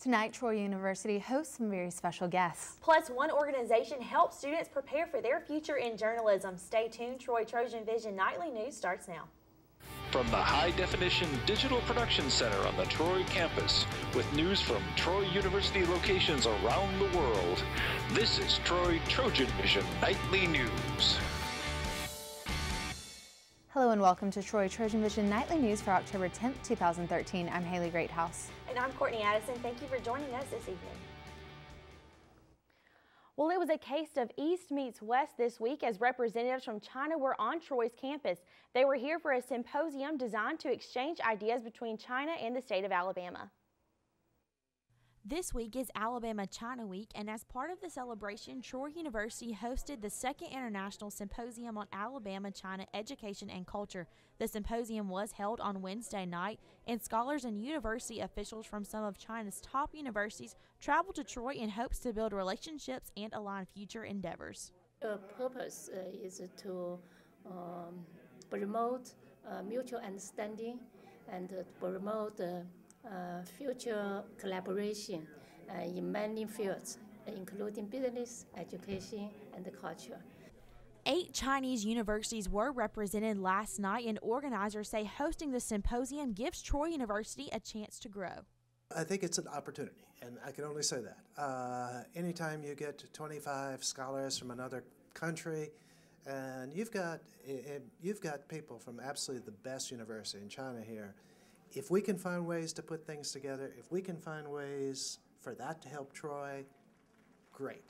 Tonight, Troy University hosts some very special guests. Plus, one organization helps students prepare for their future in journalism. Stay tuned. TrojanVision Nightly News starts now. From the high-definition digital production center on the Troy campus, with news from Troy University locations around the world, this is TrojanVision Nightly News. Hello and welcome to TrojanVision Nightly News for October 10th, 2013. I'm Haley Greathouse. And I'm Courtney Addison. Thank you for joining us this evening. Well, it was a case of East meets West this week as representatives from China were on Troy's campus. They were here for a symposium designed to exchange ideas between China and the state of Alabama. This week is Alabama-China Week, and as part of the celebration, Troy University hosted the second International Symposium on Alabama-China Education and Culture. The symposium was held on Wednesday night, and scholars and university officials from some of China's top universities traveled to Troy in hopes to build relationships and align future endeavors. The purpose is to promote mutual understanding and promote future collaboration in many fields, including business, education, and culture. 8 Chinese universities were represented last night, and organizers say hosting the symposium gives Troy University a chance to grow. I think it's an opportunity, and I can only say that. Anytime you get 25 scholars from another country, and you've got people from absolutely the best university in China here, if we can find ways to put things together, if we can find ways for that to help Troy, great.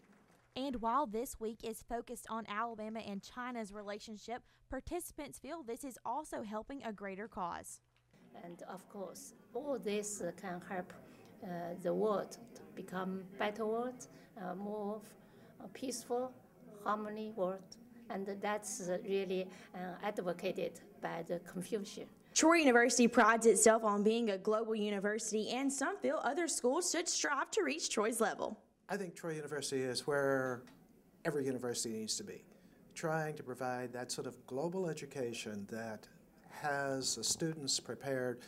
And while this week is focused on Alabama and China's relationship, participants feel this is also helping a greater cause. And of course, all this can help the world to become better world, more peaceful, harmony world, and that's really advocated by the Confucius. Troy University prides itself on being a global university, and some feel other schools should strive to reach Troy's level. I think Troy University is where every university needs to be, trying to provide that sort of global education that has students prepared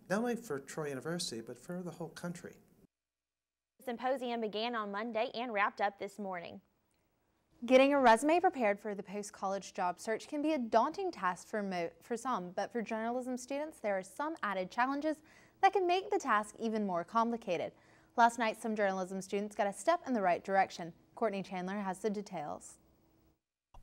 not only for Troy University, but for the whole country. The symposium began on Monday and wrapped up this morning. Getting a resume prepared for the post-college job search can be a daunting task for some, but for journalism students, there are some added challenges that can make the task even more complicated. Last night, some journalism students got a step in the right direction. Courtney Chandler has the details.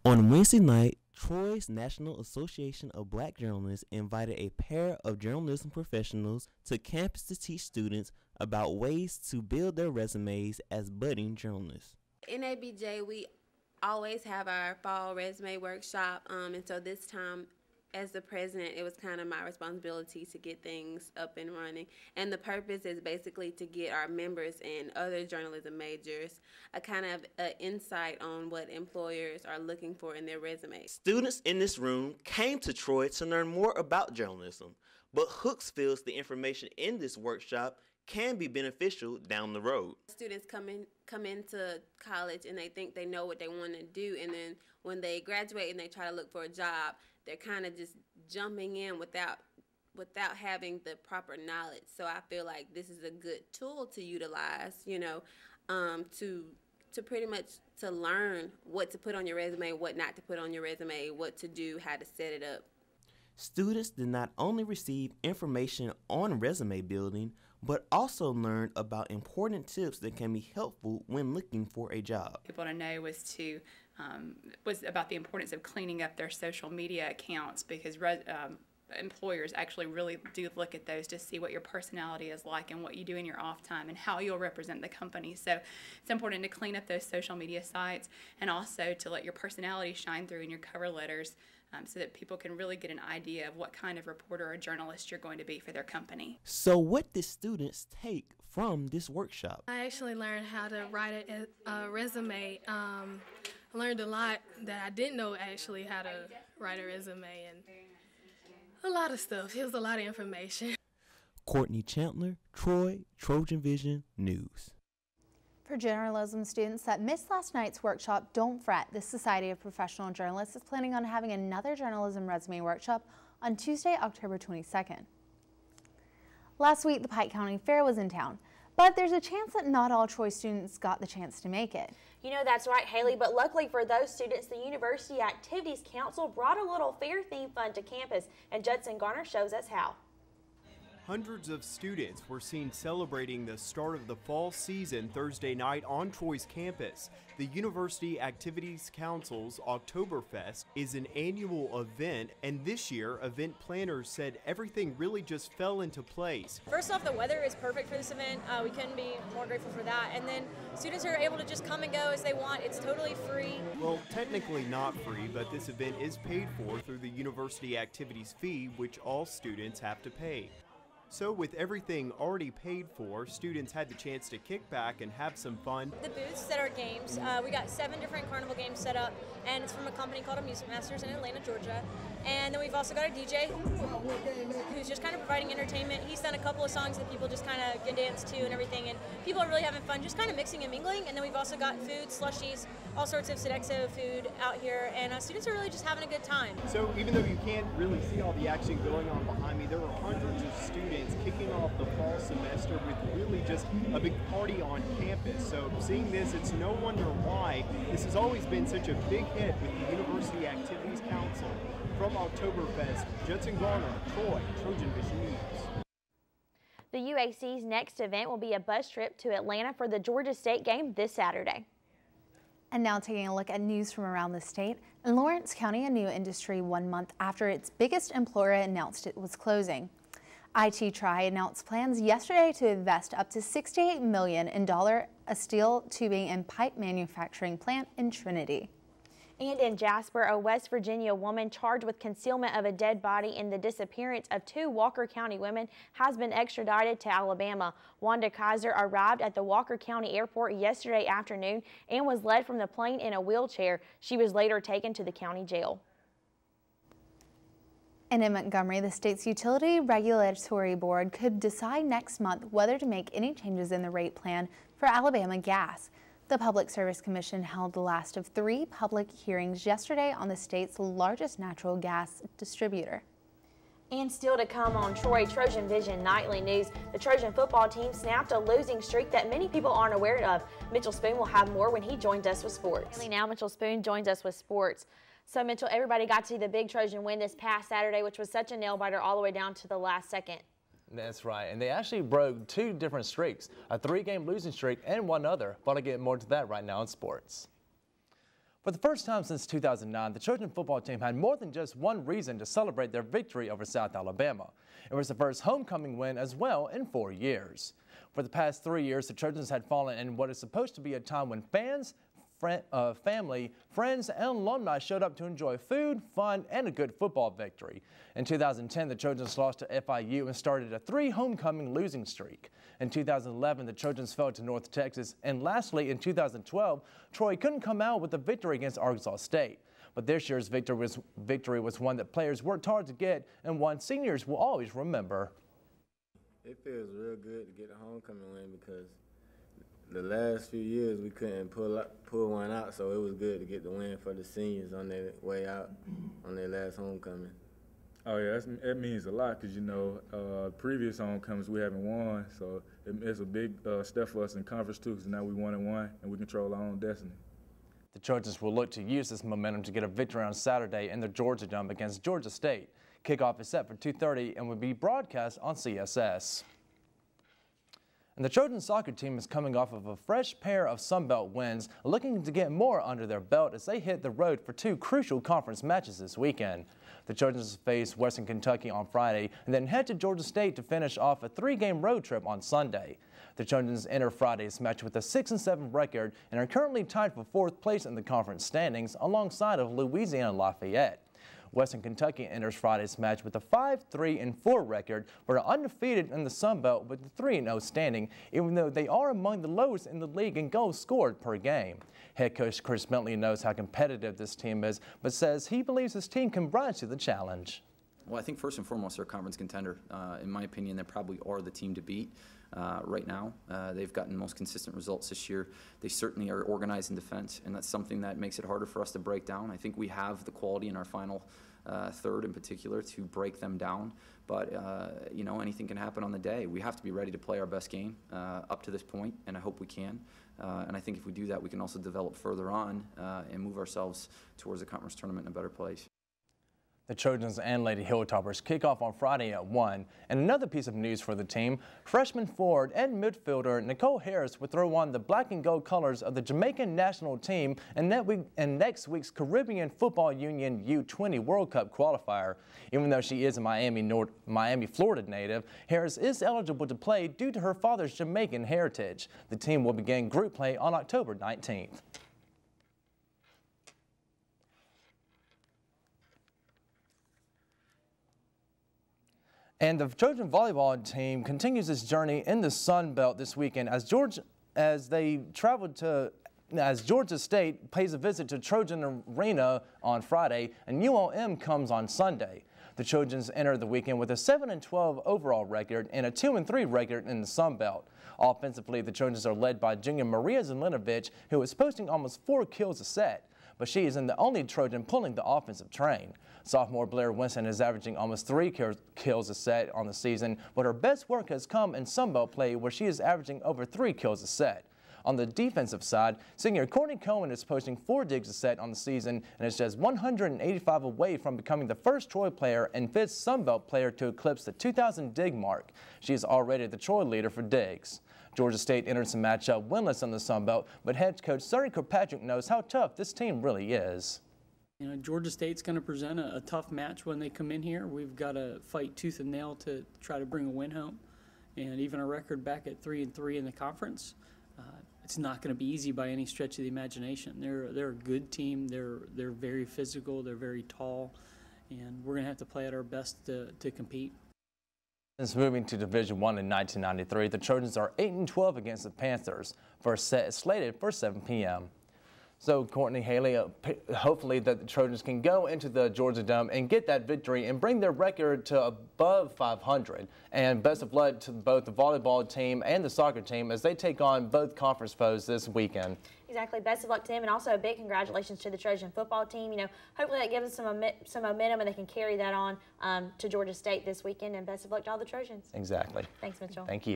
On Wednesday night, Troy's National Association of Black Journalists invited a pair of journalism professionals to campus to teach students about ways to build their resumes as budding journalists. In ABJ, we always have our fall resume workshop, and so this time as the president, it was kind of my responsibility to get things up and running. And the purpose is basically to get our members and other journalism majors a kind of insight on what employers are looking for in their resumes. Students in this room came to Troy to learn more about journalism, but Hooks feels the information in this workshop can be beneficial down the road. Students come into college and they think they know what they want to do, and then when they graduate and they try to look for a job, they're kind of just jumping in without having the proper knowledge. So I feel like this is a good tool to utilize, you know, to pretty much to learn what to put on your resume, what not to put on your resume, what to do, how to set it up. Students did not only receive information on resume building, but also learned about important tips that can be helpful when looking for a job. People to know was about the importance of cleaning up their social media accounts, because employers actually really do look at those to see what your personality is like and what you do in your off time and how you'll represent the company. So it's important to clean up those social media sites and also to let your personality shine through in your cover letters, so that people can really get an idea of what kind of reporter or journalist you're going to be for their company. So what did students take from this workshop? I actually learned how to write a resume. I learned a lot that I didn't know actually how to write a resume, and a lot of stuff. It was a lot of information. Courtney Chandler, Troy, TrojanVision News. For journalism students that missed last night's workshop, don't fret. The Society of Professional Journalists is planning on having another journalism resume workshop on Tuesday, October 22nd. Last week, the Pike County Fair was in town. But there's a chance that not all Troy students got the chance to make it. You know, that's right, Haley, but luckily for those students, the University Activities Council brought a little fair theme fun to campus, and Judson Garner shows us how. Hundreds of students were seen celebrating the start of the fall season Thursday night on Troy's campus. The University Activities Council's Oktoberfest is an annual event, and this year, event planners said everything really just fell into place. First off, the weather is perfect for this event. We couldn't be more grateful for that. And then students are able to just come and go as they want. It's totally free. Well, technically not free, but this event is paid for through the University Activities fee, which all students have to pay. So with everything already paid for, students had the chance to kick back and have some fun. The booths set our games. We got 7 different carnival games set up, and it's from a company called Amusement Masters in Atlanta, Georgia. And then we've also got a DJ who's just kind of providing entertainment. He's done a couple of songs that people just kind of can dance to and everything, and people are really having fun, just kind of mixing and mingling. And then we've also got food, slushies, all sorts of Sodexo food out here, and students are really just having a good time. So even though you can't really see all the action going on behind me, there are hundreds of students kicking off the fall semester with really just a big party on campus. So seeing this, it's no wonder why this has always been such a big hit with the University Activities Council. From Oktoberfest, Judson Garner, Troy, TrojanVision News. The UAC's next event will be a bus trip to Atlanta for the Georgia State game this Saturday. And now taking a look at news from around the state. In Lawrence County, a new industry 1 month after its biggest employer announced it was closing. IT Tri announced plans yesterday to invest up to $68 million in a steel tubing and pipe manufacturing plant in Trinity. And in Jasper, a West Virginia woman charged with concealment of a dead body in the disappearance of 2 Walker County women has been extradited to Alabama. Wanda Kaiser arrived at the Walker County Airport yesterday afternoon and was led from the plane in a wheelchair. She was later taken to the county jail. And in Montgomery, the state's Utility Regulatory Board could decide next month whether to make any changes in the rate plan for Alabama gas. The Public Service Commission held the last of 3 public hearings yesterday on the state's largest natural gas distributor. And still to come on Troy TrojanVision Nightly News, the Trojan football team snapped a losing streak that many people aren't aware of. Mitchell Spoon will have more when he joins us with sports. Now Mitchell Spoon joins us with sports. So Mitchell, everybody got to see the big Trojan win this past Saturday, which was such a nail-biter all the way down to the last second. That's right, and they actually broke 2 different streaks, a 3-game losing streak and one other, but I'll get more to that right now in sports. For the first time since 2009, the Trojan football team had more than just one reason to celebrate their victory over South Alabama. It was the first homecoming win as well in 4 years. For the past 3 years, the Trojans had fallen in what is supposed to be a time when fans, family, friends, and alumni showed up to enjoy food, fun, and a good football victory. In 2010, the Trojans lost to FIU and started a 3 homecoming losing streak. In 2011, the Trojans fell to North Texas, and lastly, in 2012, Troy couldn't come out with a victory against Arkansas State. But this year's victory was one that players worked hard to get, and one seniors will always remember. It feels real good to get a homecoming win because the last few years we couldn't pull one out, so it was good to get the win for the seniors on their way out on their last homecoming. Oh yeah, that means a lot because, you know, previous homecomings we haven't won, so it's a big step for us in conference too, because now we 1-1 and we control our own destiny. The Trojans will look to use this momentum to get a victory on Saturday in the Georgia Dome against Georgia State. Kickoff is set for 2:30 and will be broadcast on CSS. And the Trojan soccer team is coming off of a fresh pair of Sun Belt wins, looking to get more under their belt as they hit the road for 2 crucial conference matches this weekend. The Trojans face Western Kentucky on Friday and then head to Georgia State to finish off a 3-game road trip on Sunday. The Trojans enter Friday's match with a 6-7 record and are currently tied for 4th place in the conference standings alongside of Louisiana Lafayette. Western Kentucky enters Friday's match with a 5-3-4 record, but are undefeated in the Sun Belt with a 3-0 standing, even though they are among the lowest in the league in goals scored per game. Head coach Chris Bentley knows how competitive this team is, but says he believes his team can rise to the challenge. Well, I think first and foremost, they're a conference contender. In my opinion, they probably are the team to beat right now. They've gotten most consistent results this year. They certainly are organized in defense, and that's something that makes it harder for us to break down. I think we have the quality in our final third in particular, to break them down. But, you know, anything can happen on the day. We have to be ready to play our best game up to this point, and I hope we can. And I think if we do that, we can also develop further on and move ourselves towards the conference tournament in a better place. The Trojans and Lady Hilltoppers kick off on Friday at 1. And another piece of news for the team, freshman forward and midfielder Nicole Harris will throw on the black and gold colors of the Jamaican national team in next week's Caribbean Football Union U20 World Cup qualifier. Even though she is a Miami, Florida native, Harris is eligible to play due to her father's Jamaican heritage. The team will begin group play on October 19th. And the Trojan volleyball team continues its journey in the Sun Belt this weekend as Georgia State pays a visit to Trojan Arena on Friday and ULM comes on Sunday. The Trojans enter the weekend with a 7-12 overall record and a 2-3 record in the Sun Belt. Offensively, the Trojans are led by junior Maria Zelinovic, who is posting almost 4 kills a set, but she isn't the only Trojan pulling the offensive train. Sophomore Blair Winston is averaging almost 3 kills a set on the season, but her best work has come in Sunbelt play where she is averaging over 3 kills a set. On the defensive side, senior Courtney Cohen is posting 4 digs a set on the season and is just 185 away from becoming the first Troy player and 5th Sunbelt player to eclipse the 2,000 dig mark. She is already the Troy leader for digs. Georgia State enters the matchup winless on the Sunbelt, but head coach Sonny Kirkpatrick knows how tough this team really is. You know, Georgia State's going to present a tough match when they come in here. We've got to fight tooth and nail to try to bring a win home, and even a record back at 3-3 in the conference. It's not going to be easy by any stretch of the imagination. They're a good team. They're very physical. They're very tall, and we're going to have to play at our best to compete. Since moving to Division I in 1993, the Trojans are 8-12 against the Panthers. First set is slated for 7 p.m. So, Courtney, Haley, hopefully that the Trojans can go into the Georgia Dome and get that victory and bring their record to above 500. And best of luck to both the volleyball team and the soccer team as they take on both conference foes this weekend. Exactly. Best of luck to them, and also a big congratulations to the Trojan football team. You know, hopefully that gives them some momentum and they can carry that on to Georgia State this weekend. And best of luck to all the Trojans. Exactly. Thanks, Mitchell. Thank you.